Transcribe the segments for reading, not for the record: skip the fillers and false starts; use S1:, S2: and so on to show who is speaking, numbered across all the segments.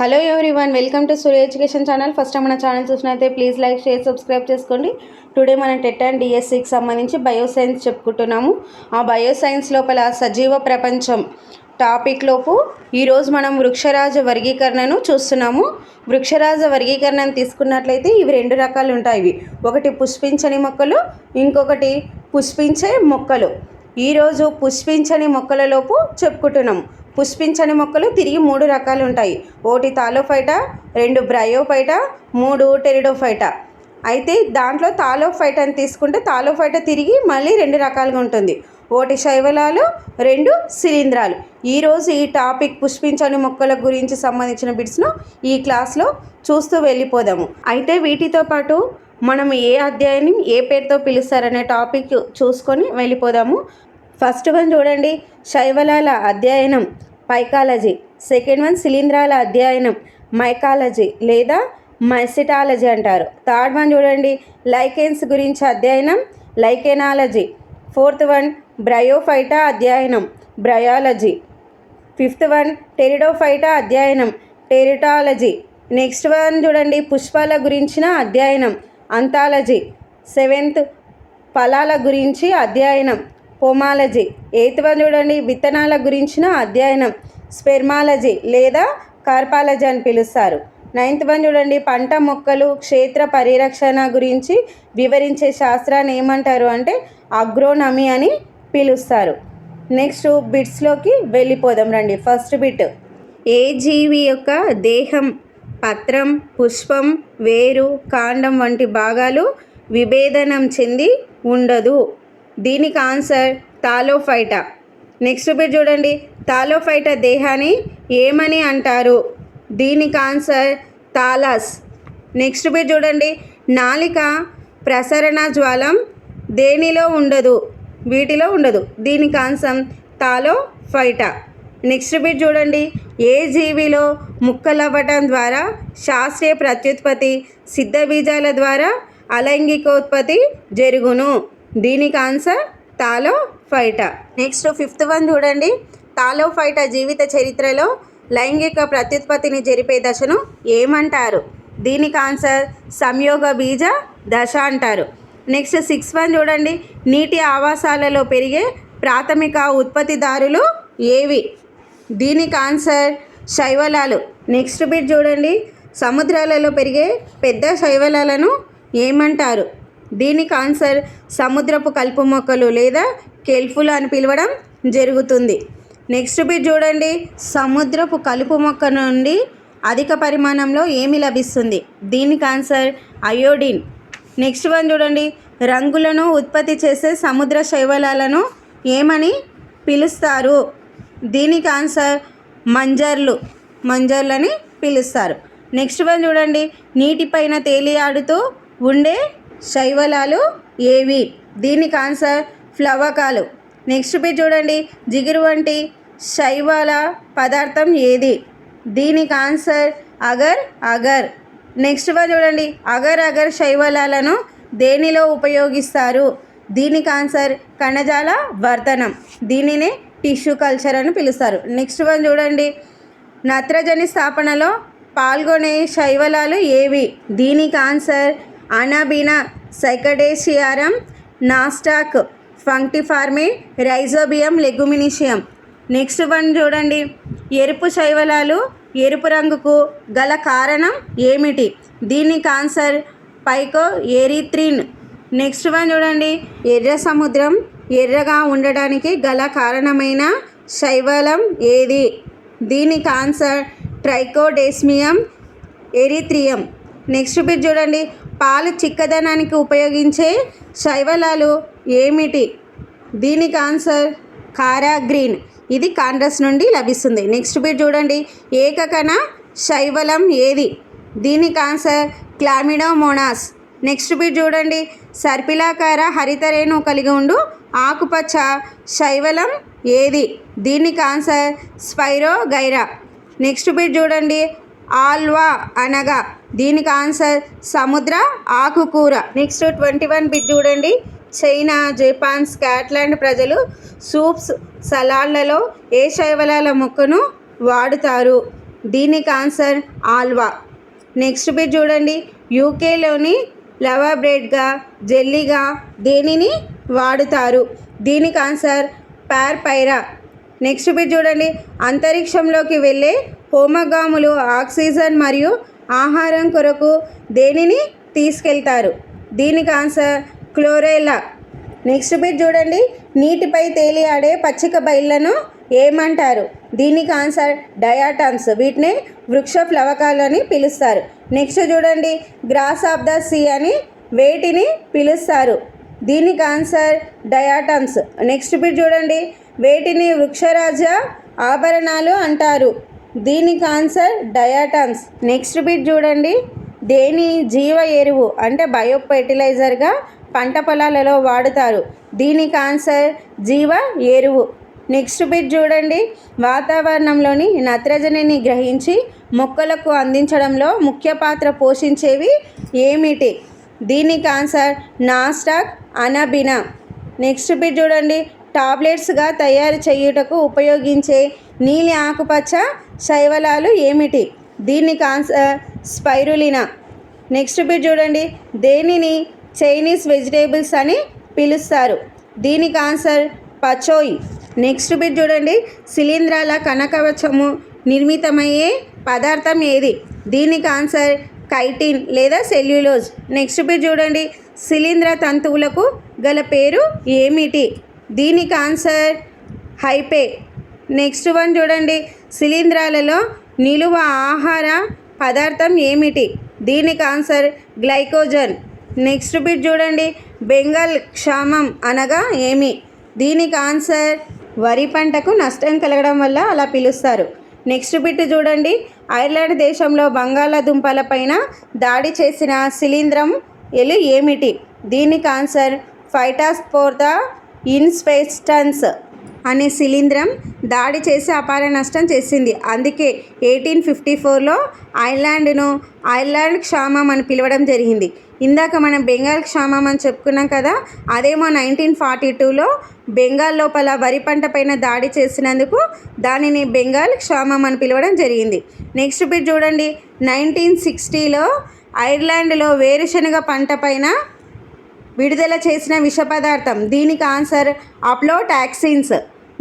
S1: Hello everyone, welcome to Surya education channel. First time మన channel చూసినట్లయితే please like, share, subscribe చేసుకోండి. Today మనం TET and డిఎస్సికి సంబంధించి బయోసైన్స్ చెప్పుకుంటున్నాము. ఆ బయోసైన్స్ లోపల సజీవ ప్రపంచం టాపిక్ లోపు ఈరోజు మనం వృక్షరాజ వర్గీకరణను చూస్తున్నాము. వృక్షరాజ వర్గీకరణను తీసుకున్నట్లయితే ఇవి రెండు రకాలు ఉంటాయి. ఒకటి పుష్పించని మొక్కలు, ఇంకొకటి పుష్పించే మొక్కలు. ఈరోజు పుష్పించని మొక్కలలోపు చెప్పుకుంటున్నాము. పుష్పించని మొక్కలు తిరిగి మూడు రకాలు ఉంటాయి. ఒకటి థాలోఫైటా, రెండు బ్రయోఫైటా, మూడు టెరిడోఫైటా. అయితే దాంట్లో థాలోఫైటాని తీసుకుంటే థాలోఫైటా తిరిగి మళ్ళీ రెండు రకాలుగా ఉంటుంది. ఒకటి శైవలాలు, రెండు శిలీంధ్రాలు. ఈరోజు ఈ టాపిక్ పుష్పించని మొక్కల గురించి సంబంధించిన బిట్స్ను ఈ క్లాస్లో చూస్తూ వెళ్ళిపోదాము. అయితే వీటితో పాటు మనం ఏ అధ్యాయాన్ని ఏ పేరుతో పిలుస్తారనే టాపిక్ చూసుకొని వెళ్ళిపోదాము. ఫస్ట్ వన్ చూడండి, శైవలాల అధ్యయనం పైకాలజీ. సెకండ్ వన్ శిలీంధ్రాల అధ్యయనం మైకాలజీ లేదా మైసిటాలజీ అంటారు. థర్డ్ వన్ చూడండి, లైకెన్స్ గురించి అధ్యయనం లైకెనాలజీ. ఫోర్త్ వన్ బ్రయోఫైటా అధ్యయనం బ్రయాలజీ. ఫిఫ్త్ వన్ టెరిడోఫైటా అధ్యయనం టెరిటాలజీ. నెక్స్ట్ వన్ చూడండి, పుష్పాల గురించిన అధ్యయనం అంతాలజీ. సెవెంత్ ఫలాల గురించి అధ్యయనం పోమాలజీ. ఎయిత్ వన్ చూడండి, విత్తనాల గురించిన అధ్యయనం స్పెర్మాలజీ లేదా కార్పాలజీ అని పిలుస్తారు. నైన్త్ వన్ చూడండి, పంట మొక్కలు క్షేత్ర పరిరక్షణ గురించి వివరించే శాస్త్రాన్ని ఏమంటారు అంటే అగ్రోనమీ అని పిలుస్తారు. నెక్స్ట్ బిట్స్లోకి వెళ్ళిపోదాం రండి. ఫస్ట్ బిట్, ఏ జీవి యొక్క దేహం, పత్రం, పుష్పం, వేరు, కాండం వంటి భాగాలు విభేదనం చెంది ఉండదు? దీనికి ఆన్సర్ థాలోఫైటా. నెక్స్ట్ బిట్ చూడండి, థాలోఫైటా దేహాన్ని ఏమని అంటారు? దీనికి ఆన్సర్ థాలస్. నెక్స్ట్ బిట్ చూడండి, నాలిక ప్రసరణ జ్వాలం దేనిలో ఉండదు? వీటిలో ఉండదు. దీనికి ఆన్సర్ థాలోఫైటా. నెక్స్ట్ బిట్ చూడండి, ఏ జీవిలో ముక్కలవ్వటం ద్వారా శాస్త్రీయ ప్రత్యుత్పత్తి, సిద్ధ బీజాల ద్వారా అలైంగికోత్పత్తి జరుగును? దీనికి answer Thallophyta. Next fifth one చూడండి, థాలోఫైటా జీవిత చరిత్రలో లైంగిక ప్రత్యుత్పత్తిని జరిపే దశను ఏమంటారు? దీనికి ఆన్సర్ సంయోగ బీజ దశ అంటారు. నెక్స్ట్ సిక్స్త్ వన్ చూడండి, నీటి ఆవాసాలలో పెరిగే ప్రాథమిక ఉత్పత్తిదారులు ఏవి? దీనికి ఆన్సర్ శైవలాలు. నెక్స్ట్ బిట్ చూడండి, సముద్రాలలో పెరిగే పెద్ద శైవలాలను ఏమంటారు? దీనికి ఆన్సర్ సముద్రపు కలుపు మొక్కలు లేదా కెల్ఫులు అని పిలవడం జరుగుతుంది. నెక్స్ట్ బిట్ చూడండి, సముద్రపు కలుపు మొక్క నుండి అధిక పరిమాణంలో ఏమి లభిస్తుంది? దీనికి ఆన్సర్ అయోడిన్. నెక్స్ట్ వన్ చూడండి, రంగులను ఉత్పత్తి చేసే సముద్ర శైవలాలను ఏమని పిలుస్తారు? దీనికి ఆన్సర్ మంజర్లని పిలుస్తారు. నెక్స్ట్ వన్ చూడండి, నీటిపైన తేలియాడుతూ ఉండే శైవలాలు ఏవి? దీనికి ఆన్సర్ ఫ్లవకాలు. నెక్స్ట్ బిట్ చూడండి, జిగురు వంటి శైవల పదార్థం ఏది? దీనికి ఆన్సర్ అగర్. నెక్స్ట్ వన్ చూడండి, అగర్ శైవలాలను దేనిలో ఉపయోగిస్తారు? దీనికి ఆన్సర్ కణజాల వర్ధనం. దీనినే టిష్యూ కల్చర్ అని పిలుస్తారు. నెక్స్ట్ వన్ చూడండి, నత్రజని స్థాపనలో పాల్గొనే శైవలాలు ఏవి? దీనికి ఆన్సర్ అనాబినా, సైకడేసియారం, nostoc, punctiforme, rhizobium, leguminosarum. Next one చూడండి, ఎరుపు శైవలాలు ఎరుపు రంగుకు గల కారణం ఏమిటి? దీనికి answer phycoerythrin. Next one చూడండి, ఎర్ర సముద్రం ఎర్రగా ఉండడానికి గల కారణమైన శైవలం ఏది? దీనికి ఆన్సర్ ట్రైకోడెస్మియం ఎరిత్రియం. నెక్స్ట్ బిట్ చూడండి, పాలు చిక్కదనానికి ఉపయోగించే శైవలాలు ఏమిటి? దీనికి ఆన్సర్ కారాగ్రీన్. ఇది కాండ్రస్ నుండి లభిస్తుంది. నెక్స్ట్ బిట్ చూడండి, ఏకకణ శైవలం ఏది? దీనికి ఆన్సర్ క్లామిడోమోనాస్. నెక్స్ట్ బిట్ చూడండి, సర్పిలాకార హరితరేణు కలిగి ఉండు ఆకుపచ్చ శైవలం ఏది? దీనికి ఆన్సర్ స్పైరోగైరా. నెక్స్ట్ బిట్ చూడండి, ఆల్వా అనగా? దీనికి ఆన్సర్ సముద్ర ఆకుకూర. నెక్స్ట్ 21 బిట్ చూడండి, చైనా, జపాన్, స్కాట్లాండ్ ప్రజలు సూప్స్, సలాడ్లలో ఏ శైవలాల మొక్కను వాడుతారు? దీనికి ఆన్సర్ ఆల్వా. నెక్స్ట్ బిట్ చూడండి, యూకేలోని లవా బ్రెడ్గా జెల్లీగా దేనిని వాడుతారు? దీనికి ఆన్సర్ పార్పైరా. నెక్స్ట్ బిట్ చూడండి, అంతరిక్షంలోకి వెళ్ళే హోమగాములు ఆక్సిజన్ మరియు ఆహారం కొరకు దేనిని తీసుకెళ్తారు? దీనికి ఆన్సర్ క్లోరెల్లా. నెక్స్ట్ బిట్ చూడండి, నీటిపై తేలియాడే పచ్చిక బయళ్లను ఏమంటారు? దీనికి ఆన్సర్ డయాటమ్స్. వీటిని వృక్ష ప్లవకాలు అని పిలుస్తారు. నెక్స్ట్ చూడండి, గ్రాస్ ఆఫ్ ద సీ అని వేటిని పిలుస్తారు? దీనికి ఆన్సర్ డయాటమ్స్. నెక్స్ట్ బిట్ చూడండి, వేటిని వృక్షరాజ ఆభరణాలు అంటారు? దీనికి ఆన్సర్ డయాటమ్స్. నెక్స్ట్ బిట్ చూడండి, దేని జీవ ఎరువు అంటే బయో ఫెర్టిలైజర్గా పంట పొలాలలో వాడుతారు? దీనికి ఆన్సర్ జీవ ఎరువు. నెక్స్ట్ బిట్ చూడండి, వాతావరణంలోని నత్రజనిని గ్రహించి మొక్కలకు అందించడంలో ముఖ్య పాత్ర పోషించేవి ఏమిటి? దీనికి ఆన్సర్ నాస్టాక్ అనబినా. నెక్స్ట్ బిట్ చూడండి, టాబ్లెట్స్గా తయారు చేయుటకు ఉపయోగించే నీలి ఆకుపచ్చ శైవలాలు ఏమిటి? దీనికి ఆన్సర్ స్పైరులినా. నెక్స్ట్ బిట్ చూడండి, దేనిని చైనీస్ వెజిటేబుల్స్ అని పిలుస్తారు? దీనికి ఆన్సర్ పచోయ్. నెక్స్ట్ బిట్ చూడండి, శిలీంధ్రాల కణకవచము నిర్మితమయ్యే పదార్థం ఏది? దీనికి ఆన్సర్ కైటిన్ లేదా సెల్యులోజ్. నెక్స్ట్ బిట్ చూడండి, శిలీంధ్ర తంతువులకు గల పేరు ఏమిటి? దీనికి ఆన్సర్ హైపే. నెక్స్ట్ వన్ చూడండి, శిలీంధ్రాలలో నిలువ ఆహార పదార్థం ఏమిటి? దీనికి ఆన్సర్ గ్లైకోజన్. నెక్స్ట్ బిట్ చూడండి, బెంగాల్ క్షామం అనగా ఏమి? దీనికి ఆన్సర్ వరి పంటకు నష్టం కలగడం వల్ల అలా పిలుస్తారు. నెక్స్ట్ బిట్ చూడండి, ఐర్లాండ్ దేశంలో బంగాళాదుంపల పైన దాడి చేసిన శిలీంధ్రం ఏమిటి? దీనికి ఆన్సర్ ఫైటాస్పోరా ఇన్ఫెస్టన్స్ అనే శిలీంధ్రం దాడి చేసి అపార నష్టం చేసింది. అందుకే 1854లో ఐర్లాండ్ను ఐర్లాండ్ క్షామం అని పిలవడం జరిగింది. ఇందాక మనం బెంగాల్ క్షామం అని చెప్పుకున్నాం కదా, అదేమో 1942లో బెంగాల్ లోపల వరి పంట పైన దాడి చేసినందుకు దానిని బెంగాల్ క్షామం అని పిలవడం జరిగింది. నెక్స్ట్ బిట్ చూడండి, 1960లో ఐర్లాండ్లో వేరుశనగ పంట పైన విడుదల చేసిన విష పదార్థం? దీనికి ఆన్సర్ అప్లోటాక్సిన్స్.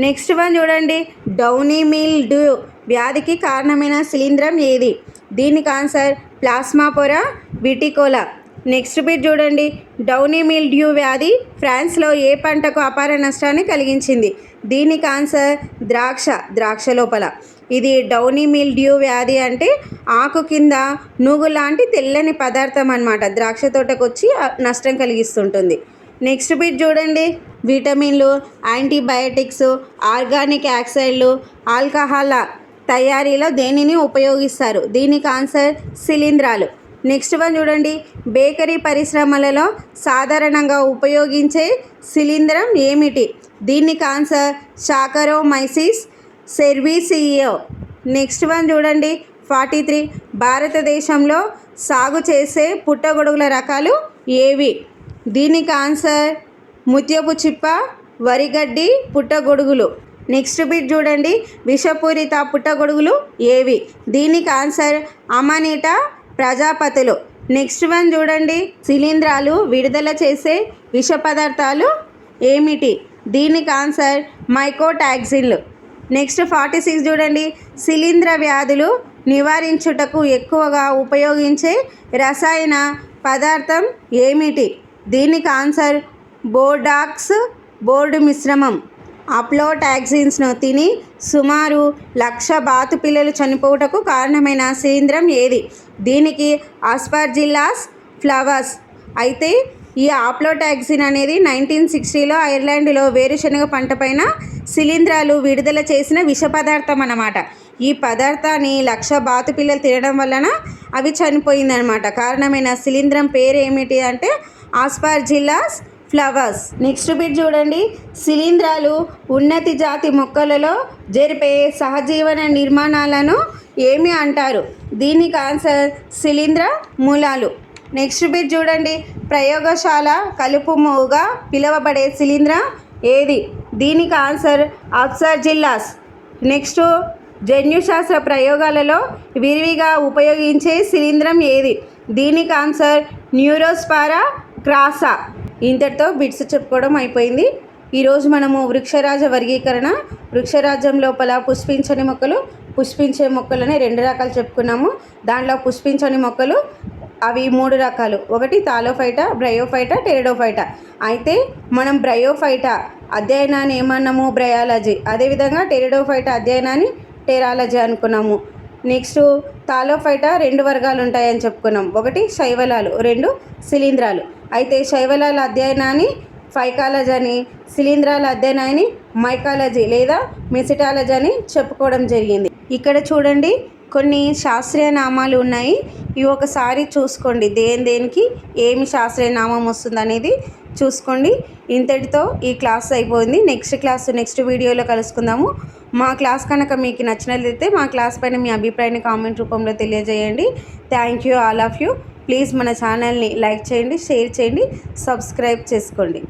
S1: నెక్స్ట్ వన్ చూడండి, డౌనీ మిల్డ్యూ వ్యాధికి కారణమైన శిలీంధ్రం ఏది? దీనికి ఆన్సర్ ప్లాస్మాపోరా విటికోలా. నెక్స్ట్ బిట్ చూడండి, డౌనీ మిల్డ్యూ వ్యాధి ఫ్రాన్స్లో ఏ పంటకు అపార నష్టాన్ని కలిగించింది? దీనికి ఆన్సర్ ద్రాక్ష లోపల. ఇది డౌనీ మిల్డ్యూ వ్యాధి అంటే ఆకు కింద నూగు లాంటి తెల్లని పదార్థం అన్నమాట. ద్రాక్ష తోటకు వచ్చి నష్టం కలిగిస్తుంటుంది. నెక్స్ట్ బిట్ చూడండి, విటమిన్లు, యాంటీబయాటిక్స్, ఆర్గానిక్ యాక్సైడ్లు, ఆల్కహాల్ తయారీలో దేనిని ఉపయోగిస్తారు? దీనికి ఆన్సర్ శిలీంధ్రాలు. నెక్స్ట్ వన్ చూడండి, బేకరీ పరిశ్రమలలో సాధారణంగా ఉపయోగించే శిలీంధ్రం ఏమిటి? దీనికి ఆన్సర్ సాకరోమైసిస్ సెర్వీసియో. నెక్స్ట్ వన్ చూడండి, 43 భారతదేశంలో సాగు చేసే పుట్టగొడుగుల రకాలు ఏవి? దీనికి ఆన్సర్ ముత్యపు చిప్ప, వరిగడ్డి పుట్టగొడుగులు. నెక్స్ట్ బిట్ చూడండి, విషపూరిత పుట్టగొడుగులు ఏవి? దీనికి ఆన్సర్ అమానిటా ప్రజాపతులు. నెక్స్ట్ వన్ చూడండి, శిలీంధ్రాలు విడుదల చేసే విష పదార్థాలు ఏమిటి? దీనికి ఆన్సర్ మైకోటాక్సిన్లు. నెక్స్ట్ 46 చూడండి, శిలీంధ్ర వ్యాధులు నివారించుటకు ఎక్కువగా ఉపయోగించే రసాయన పదార్థం ఏమిటి? దీనికి ఆన్సర్ బోర్డాక్స్ బోర్డు మిశ్రమం. అప్లోటాక్సిన్స్ను తిని సుమారు 1,00,000 బాతు పిల్లలు చనిపోవుటకు కారణమైన శిలీంధ్రం ఏది? దీనికి ఆస్పర్జిల్లస్ ఫ్లవర్స్. అయితే ఈ ఆప్లోటాక్సిన్ అనేది 1960లో ఐర్లాండ్లో వేరుశనగ పంట పైన శిలీంధ్రాలు విడుదల చేసిన విష పదార్థం అన్నమాట. ఈ పదార్థాన్ని 1,00,000 బాతు పిల్లలు తినడం వలన అవి చనిపోయిందనమాట. కారణమైన శిలీంధ్రం పేరు ఏమిటి అంటే ఆస్పర్జిల్లస్ ఫ్లవర్స్. నెక్స్ట్ బిట్ చూడండి, శిలీంధ్రాలు ఉన్నతి జాతి మొక్కలలో జరిపే సహజీవన నిర్మాణాలను ఏమి అంటారు? దీనికి ఆన్సర్ శిలీంధ్ర మూలాలు. నెక్స్ట్ బిట్ చూడండి, ప్రయోగశాల కలుపుమోగా పిలువబడే శిలీంధ్రం ఏది? దీనికి ఆన్సర్ అప్సర్జిల్లస్. నెక్స్ట్ జన్యుశాస్త్ర ప్రయోగాలలో విరివిగా ఉపయోగించే శిలీంధ్రం ఏది? దీనికి ఆన్సర్ న్యూరోస్పారా క్రాసా. ఇంతటితో బిట్స్ చెప్పుకోవడం అయిపోయింది. ఈరోజు మనము వృక్షరాజ వర్గీకరణ, వృక్షరాజ్యం లోపల పుష్పించని మొక్కలు, పుష్పించే మొక్కలని 2 రకాలు చెప్పుకున్నాము. దాంట్లో పుష్పించని మొక్కలు అవి 3 రకాలు. ఒకటి థాలోఫైటా, బ్రయోఫైటా, టెరిడోఫైటా. అయితే మనం బ్రయోఫైటా అధ్యయనాన్ని ఏమన్నాము? బ్రయాలజీ. అదేవిధంగా టెరిడోఫైటా అధ్యయనాన్ని టెరాలజీ అనుకున్నాము. నెక్స్ట్ థాలోఫైటా 2 వర్గాలు ఉంటాయని చెప్పుకున్నాం. ఒకటి శైవలాలు, 2 శిలీంధ్రాలు. అయితే శైవలాల అధ్యయనాన్ని ఫైకాలజీ అని, శిలీంధ్రాల అధ్యయనాన్ని మైకాలజీ లేదా మెసిటాలజీ అని చెప్పుకోవడం జరిగింది. ఇక్కడ చూడండి కొన్ని శాస్త్రీయ నామాలు ఉన్నాయి. ఇవి ఒకసారి చూసుకోండి, దేనికి ఏమి శాస్త్రీయ నామం వస్తుంది అనేది చూసుకోండి. ఇంతటితో ఈ క్లాస్ అయిపోయింది. నెక్స్ట్ వీడియోలో కలుసుకుందాము. మా క్లాస్ కనుక మీకు నచ్చినట్లయితే మా క్లాస్ పైన మీ అభిప్రాయాన్ని కామెంట్ రూపంలో తెలియజేయండి. Thank you all of you. Please మన ఛానల్ని లైక్ చేయండి, షేర్ చేయండి, సబ్స్క్రైబ్ చేసుకోండి.